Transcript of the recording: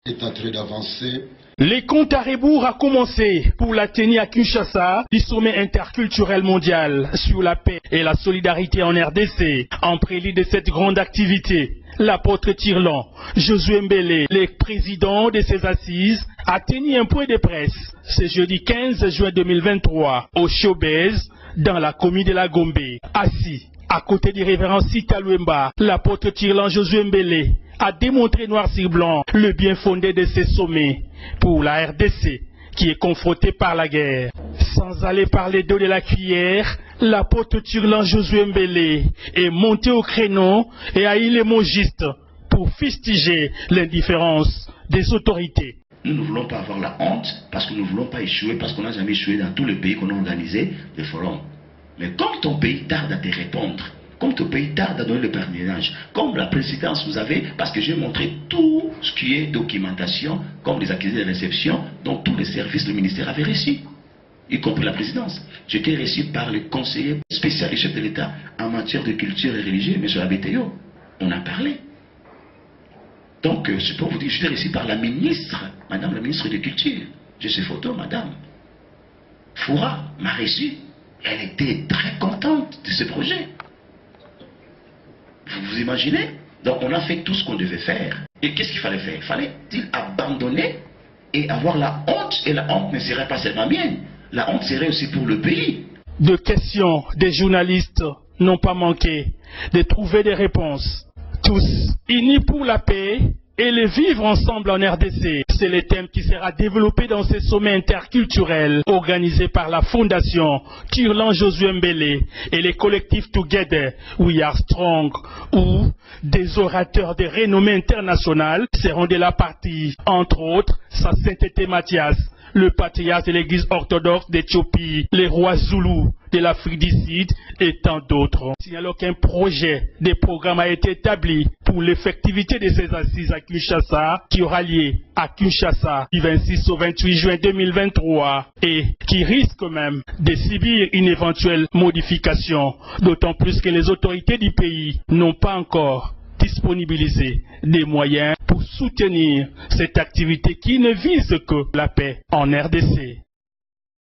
est en train d'avancer. Les comptes à rebours a commencé pour la tenue à Kinshasa du sommet interculturel mondial sur la paix et la solidarité en RDC. En prélude de cette grande activité, l'apôtre Tirlan, Josué Mbele, le président de ces assises, a tenu un point de presse ce jeudi 15 juin 2023 au Showbase dans la commune de la Gombe. Assis à côté du révérend Sita Luemba, l'apôtre Tirlan Josué Mbele a démontré noir sur blanc le bien fondé de ces sommets pour la RDC qui est confrontée par la guerre. Sans aller par les dos de la cuillère, l'apôtre Tirlan Josué Mbele est monté au créneau et a eu les mots justes pour fustiger l'indifférence des autorités. Nous ne voulons pas avoir la honte parce que nous ne voulons pas échouer, parce qu'on n'a jamais échoué dans tous les pays qu'on a organisé des forums. Mais comme ton pays tarde à te répondre, comme ton pays tarde à donner le parrainage, comme la présidence vous avez, parce que j'ai montré tout ce qui est documentation, comme les accusés de réception, dont tous les services du ministère avaient reçu, y compris la présidence. J'étais reçu par le conseiller spécial du chef de l'État en matière de culture et religion, M. Abeteo. On a parlé. Donc, je peux vous dire, j'étais reçu par la ministre, madame la ministre de Culture. J'ai ces photos, madame. Foura m'a reçu. Elle était très contente de ce projet. Vous imaginez? Donc on a fait tout ce qu'on devait faire. Et qu'est-ce qu'il fallait faire? Il fallait-il abandonner et avoir la honte? Et la honte ne serait pas seulement mienne. La honte serait aussi pour le pays. De questions des journalistes n'ont pas manqué de trouver des réponses. Tous unis pour la paix et le vivre ensemble en RDC. C'est le thème qui sera développé dans ces sommets interculturels organisés par la Fondation Tirlan Josué Mbele et les collectifs Together We Are Strong, où des orateurs de renommée internationale seront de la partie, entre autres Sa Sainteté Mathias, le patriarche de l'église orthodoxe d'Éthiopie, les rois Zoulous de l'Afrique du Sud et tant d'autres. Signalons qu'un projet de programme a été établi pour l'effectivité de ces assises à Kinshasa, qui aura lieu à Kinshasa du 26 au 28 juin 2023 et qui risque même de subir une éventuelle modification, d'autant plus que les autorités du pays n'ont pas encore disponibilisé des moyens pour soutenir cette activité qui ne vise que la paix en RDC.